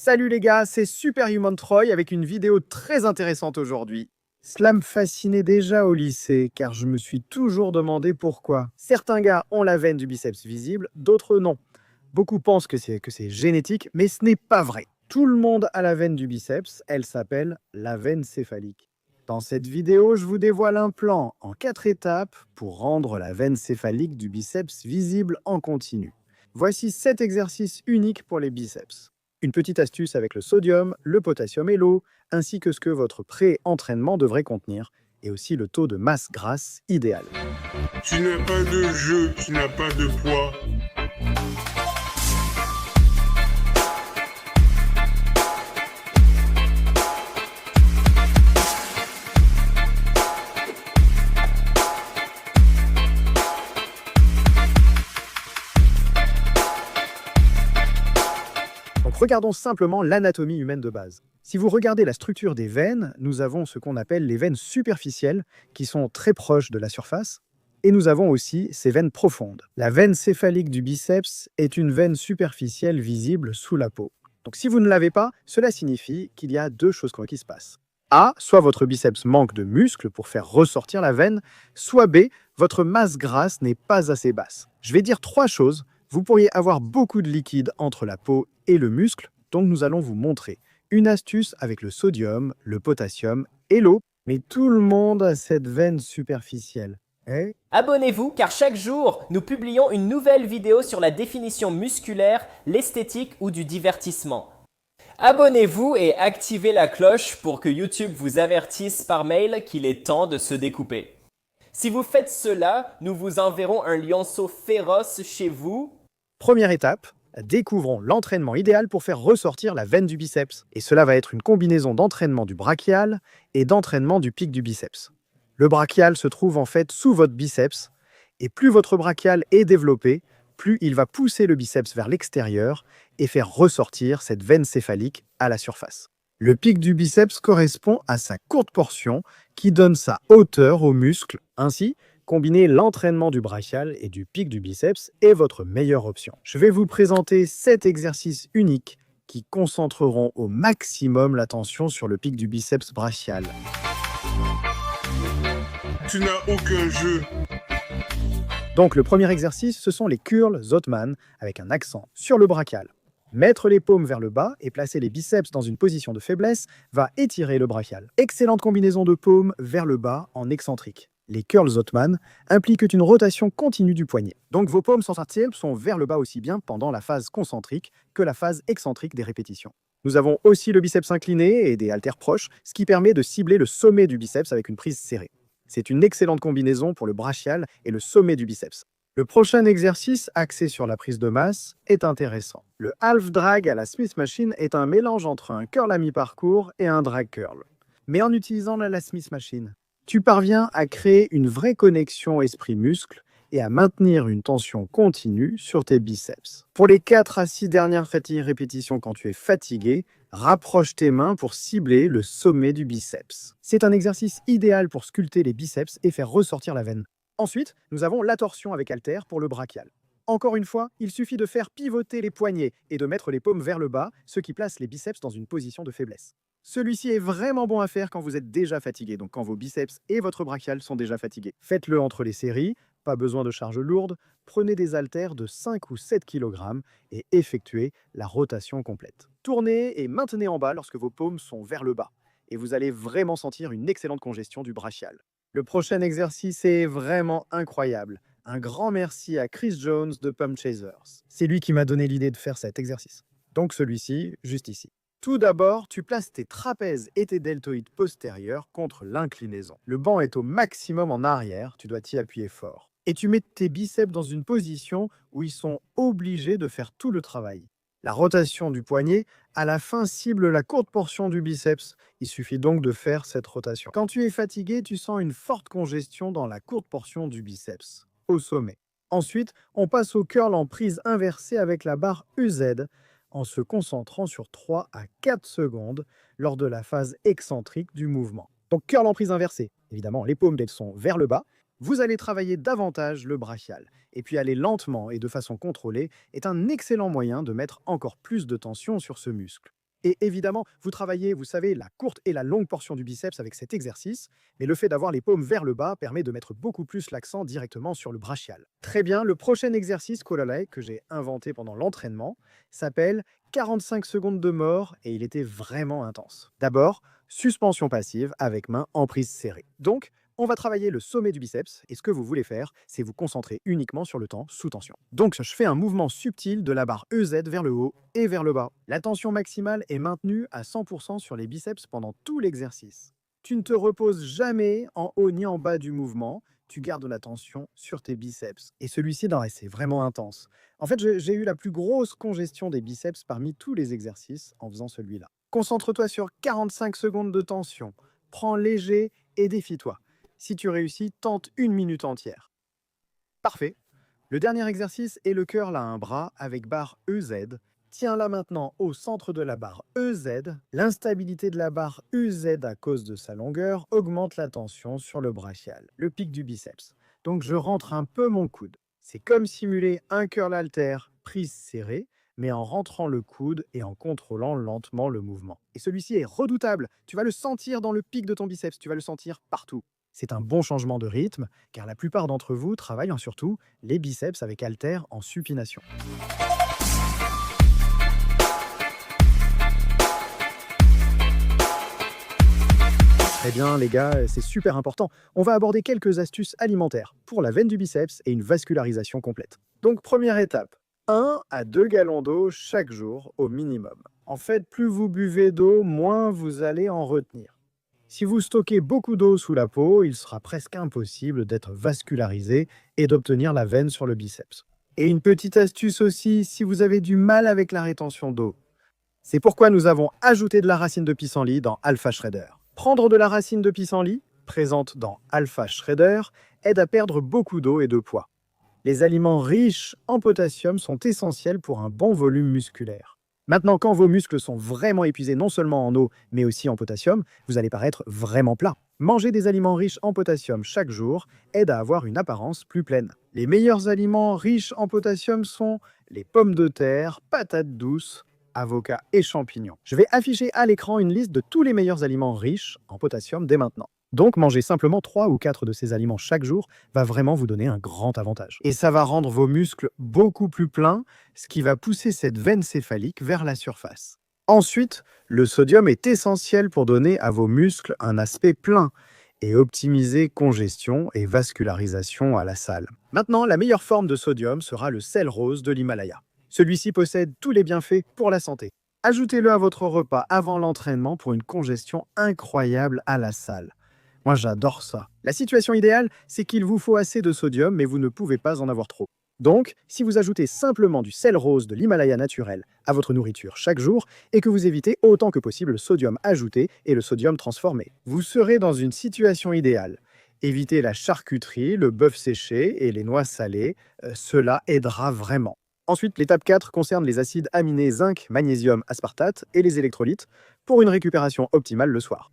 Salut les gars, c'est Superhuman Troy avec une vidéo très intéressante aujourd'hui. Cela me fascinait déjà au lycée, car je me suis toujours demandé pourquoi. Certains gars ont la veine du biceps visible, d'autres non. Beaucoup pensent que c'est génétique, mais ce n'est pas vrai. Tout le monde a la veine du biceps, elle s'appelle la veine céphalique. Dans cette vidéo, je vous dévoile un plan en 4 étapes pour rendre la veine céphalique du biceps visible en continu. Voici 7 exercices uniques pour les biceps. Une petite astuce avec le sodium, le potassium et l'eau, ainsi que ce que votre pré-entraînement devrait contenir, et aussi le taux de masse grasse idéal. Tu n'as pas de jeu, tu n'as pas de poids. Donc regardons simplement l'anatomie humaine de base. Si vous regardez la structure des veines, nous avons ce qu'on appelle les veines superficielles, qui sont très proches de la surface, et nous avons aussi ces veines profondes. La veine céphalique du biceps est une veine superficielle visible sous la peau. Donc si vous ne l'avez pas, cela signifie qu'il y a deux choses qui se passent. A, soit votre biceps manque de muscles pour faire ressortir la veine, soit B, votre masse grasse n'est pas assez basse. Je vais dire trois choses. Vous pourriez avoir beaucoup de liquide entre la peau et le muscle, donc nous allons vous montrer une astuce avec le sodium, le potassium et l'eau. Mais tout le monde a cette veine superficielle. Abonnez-vous car chaque jour, nous publions une nouvelle vidéo sur la définition musculaire, l'esthétique ou du divertissement. Abonnez-vous et activez la cloche pour que YouTube vous avertisse par mail qu'il est temps de se découper. Si vous faites cela, nous vous enverrons un lionceau féroce chez vous. Première étape, découvrons l'entraînement idéal pour faire ressortir la veine du biceps. Et cela va être une combinaison d'entraînement du brachial et d'entraînement du pic du biceps. Le brachial se trouve en fait sous votre biceps, et plus votre brachial est développé, plus il va pousser le biceps vers l'extérieur et faire ressortir cette veine céphalique à la surface. Le pic du biceps correspond à sa courte portion qui donne sa hauteur au muscle. Ainsi, combiner l'entraînement du brachial et du pic du biceps est votre meilleure option. Je vais vous présenter 7 exercices uniques qui concentreront au maximum l'attention sur le pic du biceps brachial. Tu n'as aucun jeu. Donc le premier exercice, ce sont les curls Zottman avec un accent sur le brachial. Mettre les paumes vers le bas et placer les biceps dans une position de faiblesse va étirer le brachial. Excellente combinaison de paumes vers le bas en excentrique. Les curls Zottman impliquent une rotation continue du poignet. Donc vos paumes sensibles sont vers le bas aussi bien pendant la phase concentrique que la phase excentrique des répétitions. Nous avons aussi le biceps incliné et des haltères proches, ce qui permet de cibler le sommet du biceps avec une prise serrée. C'est une excellente combinaison pour le brachial et le sommet du biceps. Le prochain exercice, axé sur la prise de masse, est intéressant. Le half drag à la Smith Machine est un mélange entre un curl à mi-parcours et un drag curl. Mais en utilisant la Smith Machine, tu parviens à créer une vraie connexion esprit-muscle et à maintenir une tension continue sur tes biceps. Pour les 4 à 6 dernières répétitions quand tu es fatigué, rapproche tes mains pour cibler le sommet du biceps. C'est un exercice idéal pour sculpter les biceps et faire ressortir la veine. Ensuite, nous avons la torsion avec haltère pour le brachial. Encore une fois, il suffit de faire pivoter les poignets et de mettre les paumes vers le bas, ce qui place les biceps dans une position de faiblesse. Celui-ci est vraiment bon à faire quand vous êtes déjà fatigué, donc quand vos biceps et votre brachial sont déjà fatigués. Faites-le entre les séries, pas besoin de charge lourde, prenez des haltères de 5 ou 7 kg et effectuez la rotation complète. Tournez et maintenez en bas lorsque vos paumes sont vers le bas, et vous allez vraiment sentir une excellente congestion du brachial. Le prochain exercice est vraiment incroyable. Un grand merci à Chris Jones de Pump Chasers. C'est lui qui m'a donné l'idée de faire cet exercice. Donc celui-ci, juste ici. Tout d'abord, tu places tes trapèzes et tes deltoïdes postérieurs contre l'inclinaison. Le banc est au maximum en arrière, tu dois t'y appuyer fort. Et tu mets tes biceps dans une position où ils sont obligés de faire tout le travail. La rotation du poignet, à la fin, cible la courte portion du biceps. Il suffit donc de faire cette rotation. Quand tu es fatigué, tu sens une forte congestion dans la courte portion du biceps, au sommet. Ensuite, on passe au curl en prise inversée avec la barre UZ, en se concentrant sur 3 à 4 secondes lors de la phase excentrique du mouvement. Donc curl en prise inversée, évidemment les paumes sont vers le bas, vous allez travailler davantage le brachial. Et puis aller lentement et de façon contrôlée est un excellent moyen de mettre encore plus de tension sur ce muscle. Et évidemment, vous travaillez, vous savez, la courte et la longue portion du biceps avec cet exercice, mais le fait d'avoir les paumes vers le bas permet de mettre beaucoup plus l'accent directement sur le brachial. Très bien, le prochain exercice Kololai que j'ai inventé pendant l'entraînement s'appelle 45 secondes de mort et il était vraiment intense. D'abord, suspension passive avec main en prise serrée. Donc, on va travailler le sommet du biceps et ce que vous voulez faire, c'est vous concentrer uniquement sur le temps sous tension. Donc, je fais un mouvement subtil de la barre EZ vers le haut et vers le bas. La tension maximale est maintenue à 100% sur les biceps pendant tout l'exercice. Tu ne te reposes jamais en haut ni en bas du mouvement, tu gardes la tension sur tes biceps. Et celui-ci, c'est vraiment intense. En fait, j'ai eu la plus grosse congestion des biceps parmi tous les exercices en faisant celui-là. Concentre-toi sur 45 secondes de tension. Prends léger et défie-toi. Si tu réussis, tente 1 minute entière. Parfait. Le dernier exercice est le curl à un bras avec barre EZ. Tiens-la maintenant au centre de la barre EZ. L'instabilité de la barre EZ à cause de sa longueur augmente la tension sur le brachial, le pic du biceps. Donc je rentre un peu mon coude. C'est comme simuler un curl halter prise serrée, mais en rentrant le coude et en contrôlant lentement le mouvement. Et celui-ci est redoutable. Tu vas le sentir dans le pic de ton biceps, tu vas le sentir partout. C'est un bon changement de rythme, car la plupart d'entre vous travaillent surtout les biceps avec haltère en supination. Très bien les gars, c'est super important. On va aborder quelques astuces alimentaires pour la veine du biceps et une vascularisation complète. Donc première étape, 1 à 2 gallons d'eau chaque jour au minimum. En fait, plus vous buvez d'eau, moins vous allez en retenir. Si vous stockez beaucoup d'eau sous la peau, il sera presque impossible d'être vascularisé et d'obtenir la veine sur le biceps. Et une petite astuce aussi, si vous avez du mal avec la rétention d'eau. C'est pourquoi nous avons ajouté de la racine de pissenlit dans Alpha Shredder. Prendre de la racine de pissenlit, présente dans Alpha Shredder, aide à perdre beaucoup d'eau et de poids. Les aliments riches en potassium sont essentiels pour un bon volume musculaire. Maintenant, quand vos muscles sont vraiment épuisés non seulement en eau, mais aussi en potassium, vous allez paraître vraiment plat. Manger des aliments riches en potassium chaque jour aide à avoir une apparence plus pleine. Les meilleurs aliments riches en potassium sont les pommes de terre, patates douces, avocats et champignons. Je vais afficher à l'écran une liste de tous les meilleurs aliments riches en potassium dès maintenant. Donc, manger simplement 3 ou 4 de ces aliments chaque jour va vraiment vous donner un grand avantage. Et ça va rendre vos muscles beaucoup plus pleins, ce qui va pousser cette veine céphalique vers la surface. Ensuite, le sodium est essentiel pour donner à vos muscles un aspect plein et optimiser congestion et vascularisation à la salle. Maintenant, la meilleure forme de sodium sera le sel rose de l'Himalaya. Celui-ci possède tous les bienfaits pour la santé. Ajoutez-le à votre repas avant l'entraînement pour une congestion incroyable à la salle. Moi, j'adore ça. La situation idéale, c'est qu'il vous faut assez de sodium, mais vous ne pouvez pas en avoir trop. Donc, si vous ajoutez simplement du sel rose de l'Himalaya naturel à votre nourriture chaque jour et que vous évitez autant que possible le sodium ajouté et le sodium transformé, vous serez dans une situation idéale. Évitez la charcuterie, le bœuf séché et les noix salées, cela aidera vraiment. Ensuite, l'étape 4 concerne les acides aminés zinc, magnésium, aspartate et les électrolytes pour une récupération optimale le soir.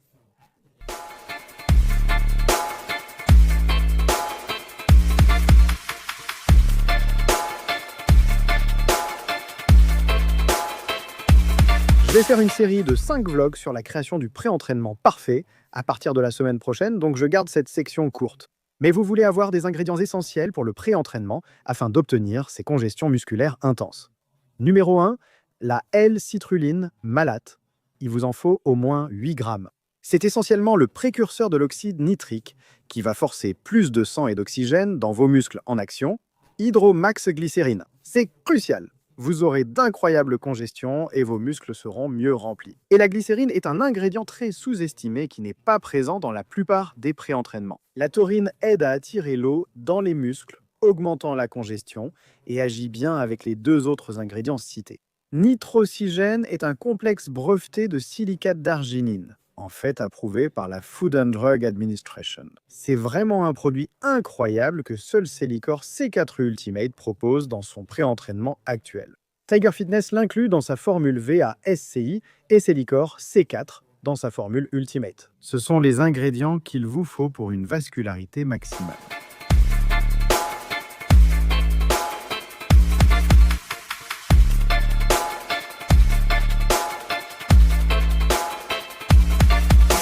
Je vais faire une série de 5 vlogs sur la création du pré-entraînement parfait à partir de la semaine prochaine, donc je garde cette section courte. Mais vous voulez avoir des ingrédients essentiels pour le pré-entraînement afin d'obtenir ces congestions musculaires intenses. Numéro 1, la L-citrulline malate. Il vous en faut au moins 8 grammes. C'est essentiellement le précurseur de l'oxyde nitrique qui va forcer plus de sang et d'oxygène dans vos muscles en action. Hydromaxglycérine. C'est crucial. Vous aurez d'incroyables congestions et vos muscles seront mieux remplis. Et la glycérine est un ingrédient très sous-estimé qui n'est pas présent dans la plupart des pré-entraînements. La taurine aide à attirer l'eau dans les muscles, augmentant la congestion et agit bien avec les 2 autres ingrédients cités. Nitrocygène est un complexe breveté de silicate d'arginine, en fait approuvé par la Food and Drug Administration. C'est vraiment un produit incroyable que seul Celicor C4 Ultimate propose dans son pré-entraînement actuel. Tiger Fitness l'inclut dans sa formule VA-SCI et Celicor C4 dans sa formule Ultimate. Ce sont les ingrédients qu'il vous faut pour une vascularité maximale.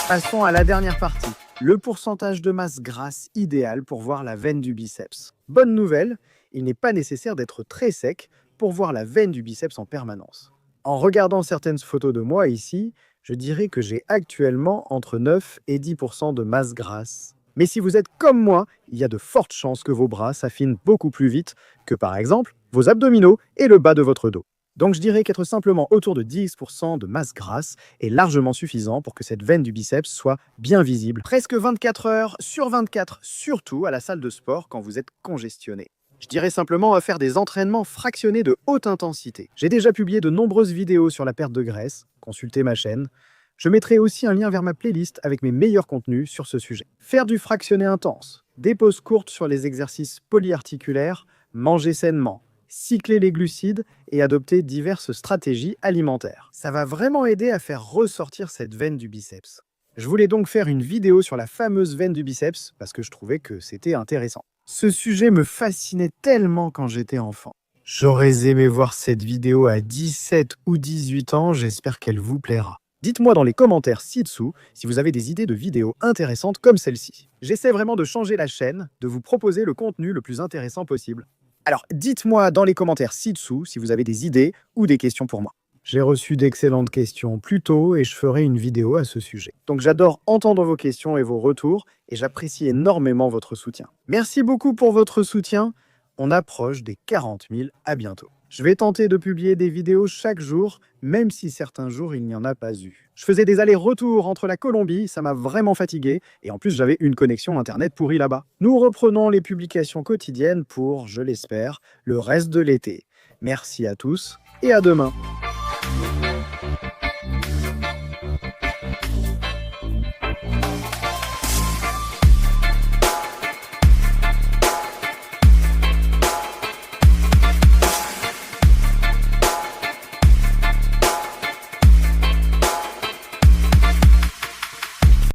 Passons à la dernière partie, le pourcentage de masse grasse idéal pour voir la veine du biceps. Bonne nouvelle, il n'est pas nécessaire d'être très sec pour voir la veine du biceps en permanence. En regardant certaines photos de moi ici, je dirais que j'ai actuellement entre 9 et 10% de masse grasse. Mais si vous êtes comme moi, il y a de fortes chances que vos bras s'affinent beaucoup plus vite que par exemple vos abdominaux et le bas de votre dos. Donc je dirais qu'être simplement autour de 10% de masse grasse est largement suffisant pour que cette veine du biceps soit bien visible, presque 24 heures sur 24, surtout à la salle de sport quand vous êtes congestionné. Je dirais simplement à faire des entraînements fractionnés de haute intensité. J'ai déjà publié de nombreuses vidéos sur la perte de graisse, consultez ma chaîne. Je mettrai aussi un lien vers ma playlist avec mes meilleurs contenus sur ce sujet. Faire du fractionné intense, des pauses courtes sur les exercices polyarticulaires, manger sainement, cycler les glucides et adopter diverses stratégies alimentaires. Ça va vraiment aider à faire ressortir cette veine du biceps. Je voulais donc faire une vidéo sur la fameuse veine du biceps parce que je trouvais que c'était intéressant. Ce sujet me fascinait tellement quand j'étais enfant. J'aurais aimé voir cette vidéo à 17 ou 18 ans, j'espère qu'elle vous plaira. Dites-moi dans les commentaires ci-dessous si vous avez des idées de vidéos intéressantes comme celle-ci. J'essaie vraiment de changer la chaîne, de vous proposer le contenu le plus intéressant possible. Alors dites-moi dans les commentaires ci-dessous si vous avez des idées ou des questions pour moi. J'ai reçu d'excellentes questions plus tôt et je ferai une vidéo à ce sujet. Donc j'adore entendre vos questions et vos retours et j'apprécie énormément votre soutien. Merci beaucoup pour votre soutien. On approche des 40 000, à bientôt. Je vais tenter de publier des vidéos chaque jour, même si certains jours il n'y en a pas eu. Je faisais des allers-retours entre la Colombie, ça m'a vraiment fatigué, et en plus j'avais une connexion internet pourrie là-bas. Nous reprenons les publications quotidiennes pour, je l'espère, le reste de l'été. Merci à tous et à demain.